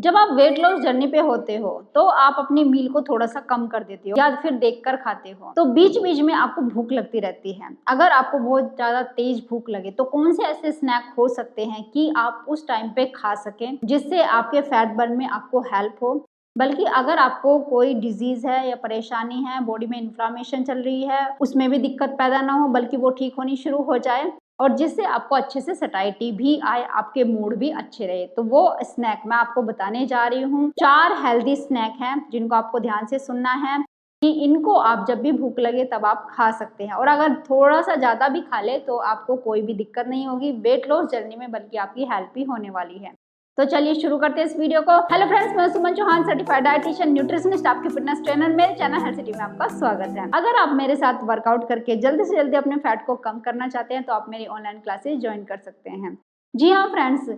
जब आप weight loss journey पे होते हो तो आप अपनी मील को थोड़ा सा कम कर देते हो या फिर देखकर खाते हो, तो बीच बीच में आपको भूख लगती रहती है। अगर आपको बहुत ज्यादा तेज भूख लगे तो कौन से ऐसे स्नैक हो सकते हैं कि आप उस टाइम पे खा सकें जिससे आपके फैट बर्न में आपको हेल्प हो। बल्कि अगर आपको कोई डिजीज है या परेशानी है, बॉडी में इन्फ्लामेशन चल रही है, उसमें भी दिक्कत पैदा ना हो बल्कि वो ठीक होनी शुरू हो जाए और जिससे आपको अच्छे से सटाइटी भी आए, आपके मूड भी अच्छे रहे, तो वो स्नैक मैं आपको बताने जा रही हूँ। 4 हेल्दी स्नैक हैं जिनको आपको ध्यान से सुनना है कि इनको आप जब भी भूख लगे तब आप खा सकते हैं और अगर थोड़ा सा ज़्यादा भी खा ले तो आपको कोई भी दिक्कत नहीं होगी वेट लॉस जर्नी में, बल्कि आपकी हेल्प भी होने वाली है। तो चलिए शुरू करते हैं इस वीडियो को। हेलो फ्रेंड्स, मैं सुमन चौहान, सर्टिफाइड डाइटिशियन, न्यूट्रिशनिस्ट, आपके फिटनेस ट्रेनर। मेरे चैनल हेल्थ सिटी में आपका स्वागत है। अगर आप मेरे साथ वर्कआउट करके जल्दी से जल्दी अपने फैट को कम करना चाहते हैं तो आप मेरी ऑनलाइन क्लासेस ज्वाइन कर सकते हैं। जी हाँ फ्रेंड्स,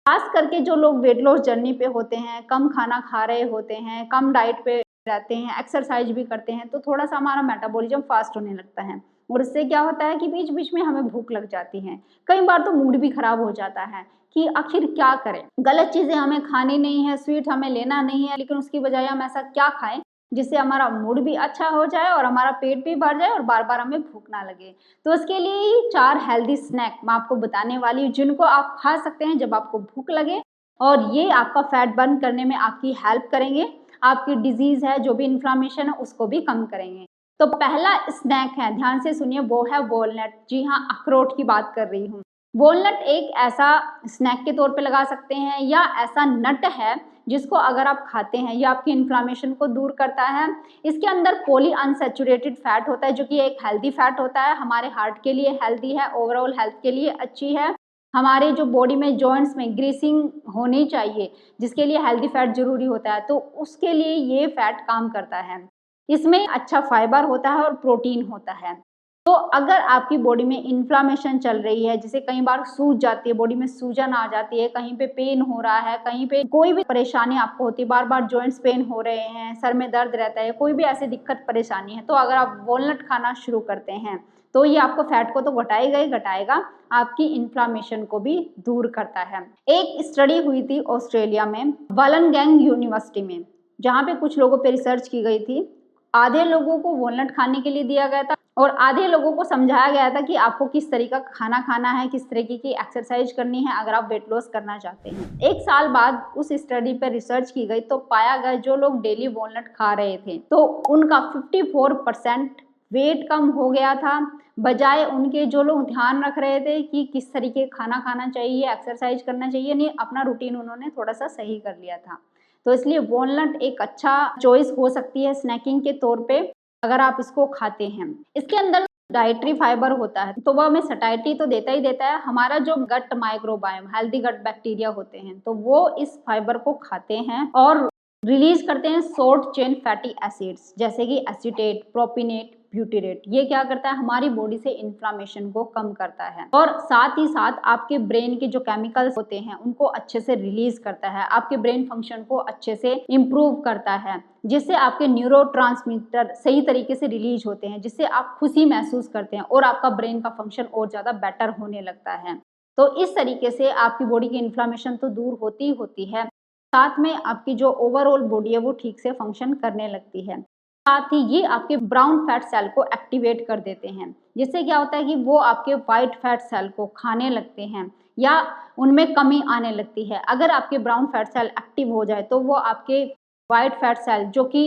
खास करके जो लोग वेट लॉस जर्नी पे होते हैं, कम खाना खा रहे होते हैं, कम डाइट पे रहते हैं, एक्सरसाइज भी करते हैं, तो थोड़ा सा हमारा मेटाबॉलिज्म फास्ट होने लगता है और इससे क्या होता है कि बीच बीच में हमें भूख लग जाती है। कई बार तो मूड भी खराब हो जाता है कि आखिर क्या करें, गलत चीजें हमें खानी नहीं है, स्वीट हमें लेना नहीं है, लेकिन उसकी बजाय हम ऐसा क्या खाएं जिससे हमारा मूड भी अच्छा हो जाए और हमारा पेट भी भर जाए और बार बार हमें भूख ना लगे। तो उसके लिए ही 4 हेल्दी स्नैक मैं आपको बताने वाली हूँ जिनको आप खा सकते हैं जब आपको भूख लगे और ये आपका फैट बर्न करने में आपकी हेल्प करेंगे, आपकी डिजीज है जो भी इन्फ्लामेशन है उसको भी कम करेंगे। तो पहला स्नैक है, ध्यान से सुनिए, वो है वॉलनट। जी हाँ, अखरोट की बात कर रही हूँ। वॉलनट एक ऐसा स्नैक के तौर पे लगा सकते हैं या ऐसा नट है जिसको अगर आप खाते हैं ये आपकी इन्फ्लामेशन को दूर करता है। इसके अंदर पॉली अनसैचुरेटेड फैट होता है जो कि एक हेल्दी फैट होता है, हमारे हार्ट के लिए हेल्दी है, ओवरऑल हेल्थ के लिए अच्छी है। हमारे जो बॉडी में जॉइंट्स में ग्रीसिंग होनी चाहिए जिसके लिए हेल्दी फैट जरूरी होता है, तो उसके लिए ये फैट काम करता है। इसमें अच्छा फाइबर होता है और प्रोटीन होता है। तो अगर आपकी बॉडी में इन्फ्लामेशन चल रही है, जिसे कई बार सूज जाती है, बॉडी में सूजन आ जाती है, कहीं पे पेन हो रहा है, कहीं पे कोई भी परेशानी आपको होती है, बार बार जॉइंट्स पेन हो रहे हैं, सर में दर्द रहता है, कोई भी ऐसी दिक्कत परेशानी है, तो अगर आप वॉलनट खाना शुरू करते हैं तो ये आपको फैट को तो घटाएगा ही घटाएगा, आपकी इन्फ्लामेशन को भी दूर करता है। एक स्टडी हुई थी ऑस्ट्रेलिया में, वॉलंगैंग यूनिवर्सिटी में, जहाँ पे कुछ लोगों पे रिसर्च की गई थी। आधे लोगों को वॉलनट खाने के लिए दिया गया था और आधे लोगों को समझाया गया था कि आपको किस तरीका खाना खाना है, किस तरीके की एक्सरसाइज करनी है अगर आप वेट लॉस करना चाहते हैं। 1 साल बाद उस स्टडी पर रिसर्च की गई तो पाया गया जो लोग डेली वॉलनट खा रहे थे तो उनका 54% वेट कम हो गया था, बजाय उनके जो लोग ध्यान रख रहे थे कि किस तरीके खाना खाना चाहिए, एक्सरसाइज करना चाहिए, नहीं अपना रूटीन उन्होंने थोड़ा सा सही कर लिया था। तो इसलिए वॉलनट एक अच्छा चॉइस हो सकती है स्नैकिंग के तौर पे अगर आप इसको खाते हैं। इसके अंदर डाइटरी फाइबर होता है तो वह हमें सटाइटी तो देता ही देता है, हमारा जो gut microbiome, healthy gut bacteria होते हैं, तो वो इस फाइबर को खाते हैं और रिलीज करते हैं शॉर्ट चेन फैटी एसिड्स जैसे कि एसीटेट, प्रोपिनेट, ब्यूटीरेट। ये क्या करता है, हमारी बॉडी से इन्फ्लामेशन को कम करता है और साथ ही साथ आपके ब्रेन के जो केमिकल्स होते हैं उनको अच्छे से रिलीज करता है, आपके ब्रेन फंक्शन को अच्छे से इम्प्रूव करता है, जिससे आपके न्यूरोट्रांसमीटर सही तरीके से रिलीज होते हैं, जिससे आप खुशी महसूस करते हैं और आपका ब्रेन का फंक्शन और ज्यादा बेटर होने लगता है। तो इस तरीके से आपकी बॉडी की इन्फ्लामेशन तो दूर होती ही होती है, साथ में आपकी जो ओवरऑल बॉडी है वो ठीक से फंक्शन करने लगती है। साथ ही ये आपके ब्राउन फैट सेल को एक्टिवेट कर देते हैं, जिससे क्या होता है कि वो आपके वाइट फैट सेल को खाने लगते हैं या उनमें कमी आने लगती है। अगर आपके ब्राउन फैट सेल एक्टिव हो जाए तो वो आपके वाइट फैट सेल जो कि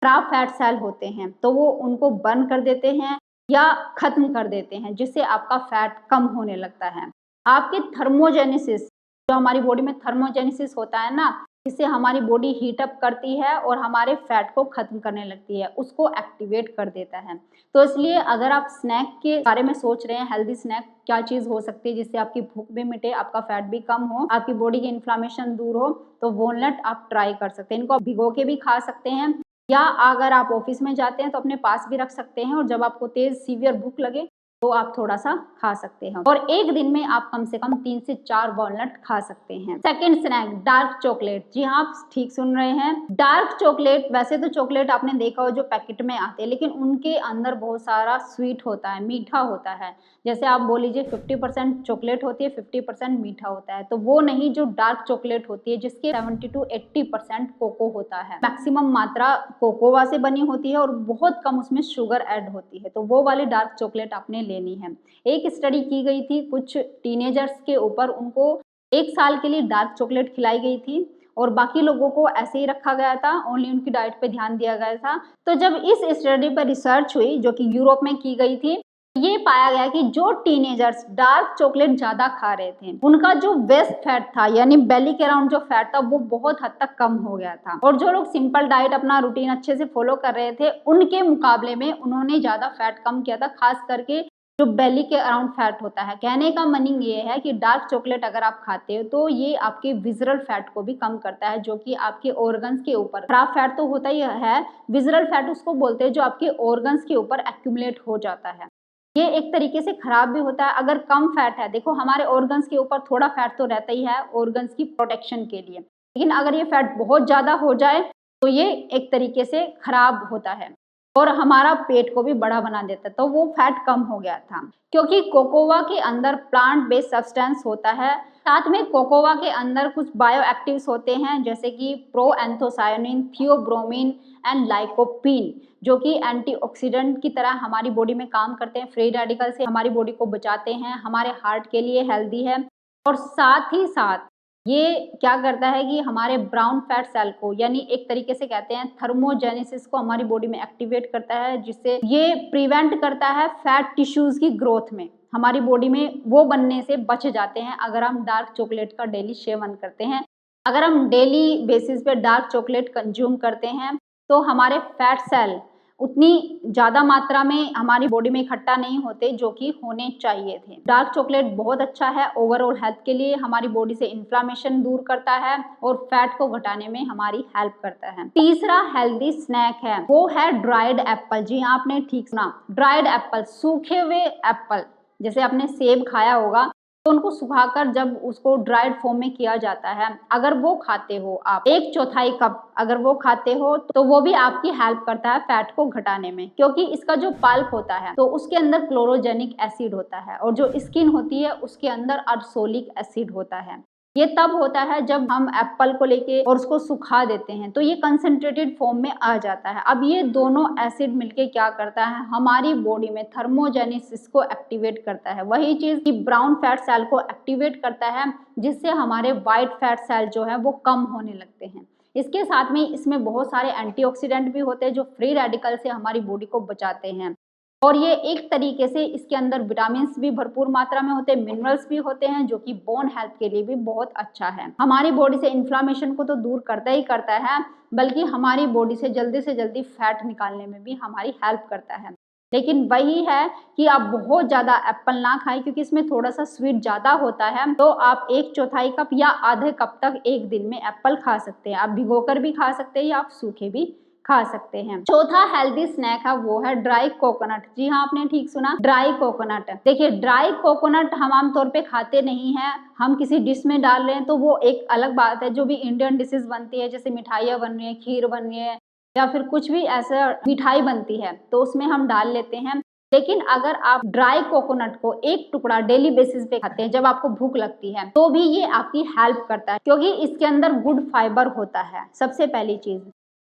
खराब फैट सेल होते हैं तो वो उनको बर्न कर देते हैं या खत्म कर देते हैं, जिससे आपका फैट कम होने लगता है। आपके थर्मोजेनेसिस, जो हमारी बॉडी में थर्मोजेनेसिस होता है ना, इससे हमारी बॉडी हीट अप करती है और हमारे फैट को खत्म करने लगती है, उसको एक्टिवेट कर देता है। तो इसलिए अगर आप स्नैक के बारे में सोच रहे हैं, हेल्दी स्नैक क्या चीज हो सकती है जिससे आपकी भूख भी मिटे, आपका फैट भी कम हो, आपकी बॉडी की इन्फ्लामेशन दूर हो, तो वॉलनट आप ट्राई कर सकते हैं। इनको आप भिगो के भी खा सकते हैं या अगर आप ऑफिस में जाते हैं तो अपने पास भी रख सकते हैं और जब आपको तेज सीवियर भूख लगे तो आप थोड़ा सा खा सकते हैं और एक दिन में आप कम से कम 3 से 4 वॉलनट खा सकते हैं। Second snack dark chocolate. जी हाँ, आप ठीक सुन रहे हैं, डार्क चॉकलेट। वैसे तो चॉकलेट आपने देखा हो जो पैकेट में आते हैं, लेकिन उनके अंदर बहुत सारा स्वीट होता है, मीठा होता है। जैसे आप बोल लीजिए 50% चॉकलेट होती है, 50% मीठा होता है। तो वो नहीं, जो डार्क चॉकलेट होती है जिसके 70 to 80% कोको होता है। मैक्सिमम मात्रा कोकोवा से बनी होती है और बहुत कम उसमें शुगर ऐड होती है। तो वो वाली डार्क चॉकलेट आपने लेनी है। एक स्टडी की गई थी कुछ टीनेजर्स के ऊपर, उनको 1 साल के लिए डार्क चॉकलेट खिलाई गई थी और बाकी लोगों को ऐसे ही रखा गया था, ओनली उनकी डाइट पे ध्यान दिया गया था। तो जब इस स्टडी पर रिसर्च हुई जो कि यूरोप में की गई थी, ये पाया गया कि जो टीनेजर्स डार्क चॉकलेट ज्यादा खा रहे थे उनका जो वेस्ट फैट था यानी बेली के अराउंड जो फैट था वो बहुत हद तक कम हो गया था। और जो लोग सिंपल डाइट अपना रूटीन अच्छे से फॉलो कर रहे थे उनके मुकाबले में उन्होंने ज्यादा फैट कम किया था, खास करके जो बेली के अराउंड फैट होता है। कहने का मीनिंग ये है कि डार्क चॉकलेट अगर आप खाते हो तो ये आपके विजरल फैट को भी कम करता है, जो कि आपके ऑर्गन्स के ऊपर, खराब फैट तो होता ही है, विजरल फैट उसको बोलते हैं जो आपके ऑर्गन्स के ऊपर एक्यूमुलेट हो जाता है। ये एक तरीके से खराब भी होता है अगर कम फैट है। देखो हमारे ऑर्गन्स के ऊपर थोड़ा फैट तो रहता ही है ऑर्गन्स की प्रोटेक्शन के लिए, लेकिन अगर ये फैट बहुत ज्यादा हो जाए तो ये एक तरीके से खराब होता है और हमारा पेट को भी बड़ा बना देता है। तो वो फैट कम हो गया था क्योंकि कोकोवा के अंदर प्लांट बेस्ड सब्सटेंस होता है। साथ में कोकोवा के अंदर कुछ बायो एक्टिव्स होते हैं जैसे कि प्रोएंथोसायनिन, थियोब्रोमिन एंड लाइकोपीन, जो कि एंटीऑक्सीडेंट की तरह हमारी बॉडी में काम करते हैं, फ्री रेडिकल से हमारी बॉडी को बचाते हैं, हमारे हार्ट के लिए हेल्दी है। और साथ ही साथ ये क्या करता है कि हमारे ब्राउन फैट सेल को, यानी एक तरीके से कहते हैं थर्मोजेनेसिस को, हमारी बॉडी में एक्टिवेट करता है, जिससे ये प्रिवेंट करता है फैट टिश्यूज की ग्रोथ में, हमारी बॉडी में वो बनने से बच जाते हैं अगर हम डार्क चॉकलेट का डेली सेवन करते हैं। अगर हम डेली बेसिस पे डार्क चॉकलेट कंज्यूम करते हैं तो हमारे फैट सेल उतनी ज्यादा मात्रा में हमारी बॉडी में इकट्ठा नहीं होते जो कि होने चाहिए थे। डार्क चॉकलेट बहुत अच्छा है ओवरऑल हेल्थ के लिए, हमारी बॉडी से इन्फ्लामेशन दूर करता है और फैट को घटाने में हमारी हेल्प करता है। तीसरा हेल्दी स्नैक है वो है ड्राइड एप्पल। जी हाँ, आपने ठीक सुना, ड्राइड एप्पल, सूखे हुए एप्पल। जैसे आपने सेब खाया होगा तो उनको सुखाकर जब उसको ड्राइड फॉर्म में किया जाता है, अगर वो खाते हो आप 1/4 कप अगर वो खाते हो तो वो भी आपकी हेल्प करता है फैट को घटाने में, क्योंकि इसका जो पल्प होता है तो उसके अंदर क्लोरोजेनिक एसिड होता है और जो स्किन होती है उसके अंदर अर्सोलिक एसिड होता है। ये तब होता है जब हम एप्पल को लेके और उसको सुखा देते हैं तो ये कंसंट्रेटेड फॉर्म में आ जाता है। अब ये दोनों एसिड मिलके क्या करता है, हमारी बॉडी में थर्मोजेनेसिस को एक्टिवेट करता है, वही चीज कि ब्राउन फैट सेल को एक्टिवेट करता है, जिससे हमारे वाइट फैट सेल जो है वो कम होने लगते हैं। इसके साथ में इसमें बहुत सारे एंटीऑक्सीडेंट भी होते हैं जो फ्री रेडिकल से हमारी बॉडी को बचाते हैं। और ये एक तरीके से इसके अंदर विटामिन भी भरपूर मात्रा में होते हैं, मिनरल्स भी होते हैं, जो कि बोन हेल्थ के लिए भी बहुत अच्छा है। हमारी बॉडी से इन्फ्लामेशन को तो दूर करता ही करता है, बल्कि हमारी बॉडी से जल्दी फैट निकालने में भी हमारी हेल्प करता है। लेकिन वही है कि आप बहुत ज्यादा एप्पल ना खाएं क्योंकि इसमें थोड़ा सा स्वीट ज्यादा होता है। तो आप 1/4 कप या आधे कप तक एक दिन में एप्पल खा सकते हैं। आप भिगोकर भी खा सकते हैं या आप सूखे भी खा सकते हैं। चौथा हेल्दी स्नैक है वो है ड्राई कोकोनट। जी हाँ, आपने ठीक सुना, ड्राई कोकोनट। देखिए ड्राई कोकोनट हम आमतौर पे खाते नहीं हैं, हम किसी डिश में डाल रहे हैं तो वो एक अलग बात है। जो भी इंडियन डिशेज बनती है जैसे मिठाइयाँ बन रही है, खीर बन रही है या फिर कुछ भी ऐसा मिठाई बनती है तो उसमें हम डाल लेते हैं। लेकिन अगर आप ड्राई कोकोनट को एक टुकड़ा डेली बेसिस पे खाते हैं जब आपको भूख लगती है तो भी ये आपकी हेल्प करता है, क्योंकि इसके अंदर गुड फाइबर होता है, सबसे पहली चीज।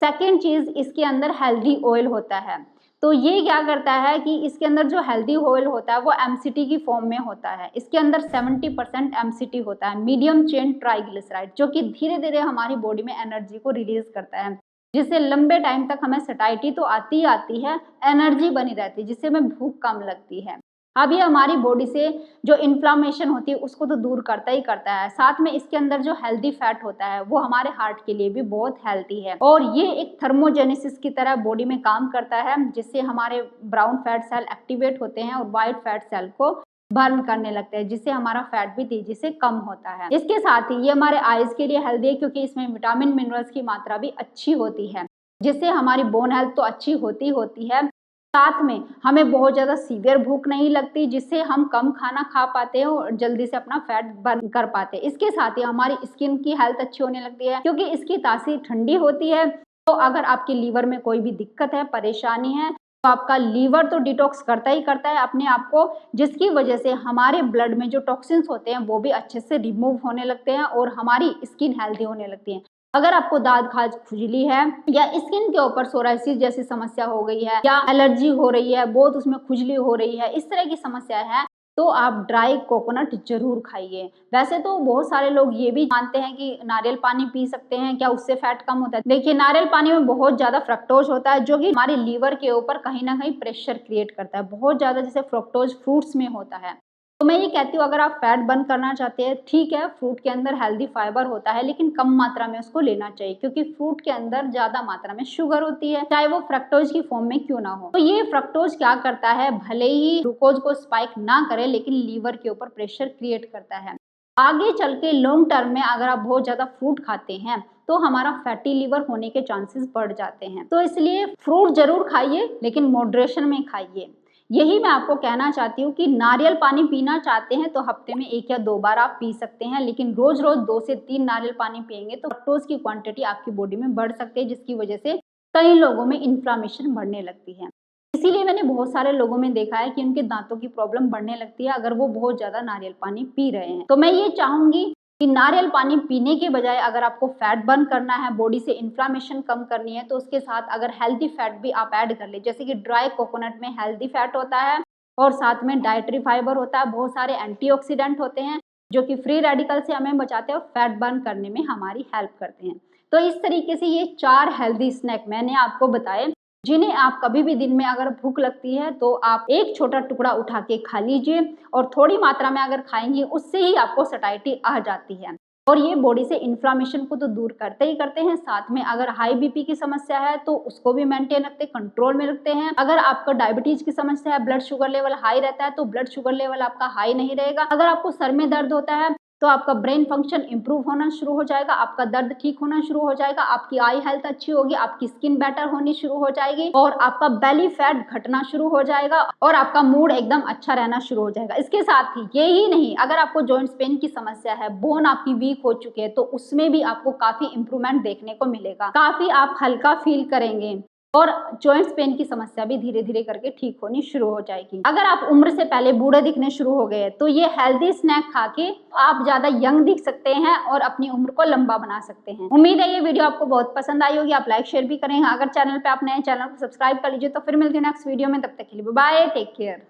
सेकेंड चीज, इसके अंदर हेल्दी ऑयल होता है। तो ये क्या करता है कि इसके अंदर जो हेल्दी ऑयल होता है वो एमसीटी की फॉर्म में होता है। इसके अंदर 70% एमसीटी होता है, मीडियम चेन ट्राइग्लिसराइड, जो कि धीरे धीरे हमारी बॉडी में एनर्जी को रिलीज करता है, जिससे लंबे टाइम तक हमें सटाइटी तो आती ही आती है, एनर्जी बनी रहती है, जिससे हमें भूख कम लगती है। अब ये हमारी बॉडी से जो इन्फ्लामेशन होती है उसको तो दूर करता ही करता है। साथ में इसके अंदर जो हेल्दी फैट होता है वो हमारे हार्ट के लिए भी बहुत हेल्दी है और ये एक थर्मोजेनेसिस की तरह बॉडी में काम करता है, जिससे हमारे ब्राउन फैट सेल एक्टिवेट होते हैं और व्हाइट फैट सेल को बर्न करने लगते हैं, जिससे हमारा फैट भी तेजी से कम होता है। इसके साथ ही ये हमारे आईज के लिए हेल्दी है क्योंकि इसमें विटामिन मिनरल्स की मात्रा भी अच्छी होती है, जिससे हमारी बोन हेल्थ तो अच्छी होती है, साथ में हमें बहुत ज़्यादा सीवियर भूख नहीं लगती, जिससे हम कम खाना खा पाते हैं और जल्दी से अपना फैट बर्न कर पाते हैं। इसके साथ ही हमारी स्किन की हेल्थ अच्छी होने लगती है, क्योंकि इसकी तासीर ठंडी होती है। तो अगर आपके लीवर में कोई भी दिक्कत है, परेशानी है, तो आपका लीवर तो डिटॉक्स करता ही करता है अपने आप को, जिसकी वजह से हमारे ब्लड में जो टॉक्सिन्स होते हैं वो भी अच्छे से रिमूव होने लगते हैं और हमारी स्किन हेल्दी होने लगती है। अगर आपको दाद खाज खुजली है या स्किन के ऊपर सोराइसिस जैसी समस्या हो गई है या एलर्जी हो रही है, बहुत उसमें खुजली हो रही है, इस तरह की समस्या है, तो आप ड्राई कोकोनट जरूर खाइए। वैसे तो बहुत सारे लोग ये भी मानते हैं कि नारियल पानी पी सकते हैं, क्या उससे फैट कम होता है? देखिए, नारियल पानी में बहुत ज्यादा फ्रक्टोज होता है, जो कि हमारे लीवर के ऊपर कहीं ना कहीं प्रेशर क्रिएट करता है, बहुत ज्यादा, जैसे फ्रक्टोज फ्रूट्स में होता है। तो मैं ये कहती हूँ, अगर आप फैट बर्न करना चाहते हैं, ठीक है, फ्रूट के अंदर हेल्दी फाइबर होता है, लेकिन कम मात्रा में उसको लेना चाहिए, क्योंकि फ्रूट के अंदर ज्यादा मात्रा में शुगर होती है, चाहे वो फ्रक्टोज की फॉर्म में क्यों ना हो। तो ये फ्रक्टोज क्या करता है, भले ही ग्लूकोज को स्पाइक ना करे, लेकिन लीवर के ऊपर प्रेशर क्रिएट करता है। आगे चल के लॉन्ग टर्म में अगर आप बहुत ज्यादा फ्रूट खाते हैं तो हमारा फैटी लीवर होने के चांसेस बढ़ जाते हैं। तो इसलिए फ्रूट जरूर खाइए, लेकिन मॉडरेशन में खाइए। यही मैं आपको कहना चाहती हूँ कि नारियल पानी पीना चाहते हैं तो हफ्ते में 1 या 2 बार आप पी सकते हैं, लेकिन रोज रोज 2 से 3 नारियल पानी पिएंगे तो फ्रक्टोज की क्वांटिटी आपकी बॉडी में बढ़ सकती है, जिसकी वजह से कई लोगों में इन्फ्लामेशन बढ़ने लगती है। इसीलिए मैंने बहुत सारे लोगों में देखा है कि उनके दांतों की प्रॉब्लम बढ़ने लगती है अगर वो बहुत ज्यादा नारियल पानी पी रहे हैं। तो मैं ये चाहूंगी कि नारियल पानी पीने के बजाय अगर आपको फैट बर्न करना है, बॉडी से इन्फ्लामेशन कम करनी है, तो उसके साथ अगर हेल्दी फैट भी आप ऐड कर ले, जैसे कि ड्राई कोकोनट में हेल्दी फैट होता है और साथ में डाइटरी फाइबर होता है, बहुत सारे एंटीऑक्सीडेंट होते हैं जो कि फ्री रेडिकल से हमें बचाते हैं और फैट बर्न करने में हमारी हेल्प करते हैं। तो इस तरीके से ये 4 हेल्दी स्नैक मैंने आपको बताए, जिन्हें आप कभी भी दिन में अगर भूख लगती है तो आप एक छोटा टुकड़ा उठा के खा लीजिए, और थोड़ी मात्रा में अगर खाएंगे उससे ही आपको सटाइटी आ जाती है, और ये बॉडी से इन्फ्लामेशन को तो दूर करते ही करते हैं। साथ में अगर हाई बीपी की समस्या है तो उसको भी मेंटेन रखते, कंट्रोल में रखते हैं। अगर आपको डायबिटीज की समस्या है, ब्लड शुगर लेवल हाई रहता है, तो ब्लड शुगर लेवल आपका हाई नहीं रहेगा। अगर आपको सर में दर्द होता है तो आपका ब्रेन फंक्शन इंप्रूव होना शुरू हो जाएगा, आपका दर्द ठीक होना शुरू हो जाएगा, आपकी आई हेल्थ अच्छी होगी, आपकी स्किन बेटर होनी शुरू हो जाएगी, और आपका बेली फैट घटना शुरू हो जाएगा, और आपका मूड एकदम अच्छा रहना शुरू हो जाएगा। इसके साथ ही यही नहीं, अगर आपको जॉइंट्स पेन की समस्या है, बोन आपकी वीक हो चुके हैं, तो उसमें भी आपको काफी इंप्रूवमेंट देखने को मिलेगा, काफी आप हल्का फील करेंगे, और जॉइंट्स पेन की समस्या भी धीरे धीरे करके ठीक होनी शुरू हो जाएगी। अगर आप उम्र से पहले बूढ़े दिखने शुरू हो गए तो ये हेल्दी स्नैक खा के आप ज्यादा यंग दिख सकते हैं और अपनी उम्र को लंबा बना सकते हैं। उम्मीद है ये वीडियो आपको बहुत पसंद आई होगी, आप लाइक शेयर भी करें। अगर चैनल पे आप नए, चैनल को सब्सक्राइब कर लीजिए। तो फिर मिलते हैं नेक्स्ट वीडियो में, तब तक के लिए बाय, टेक केयर।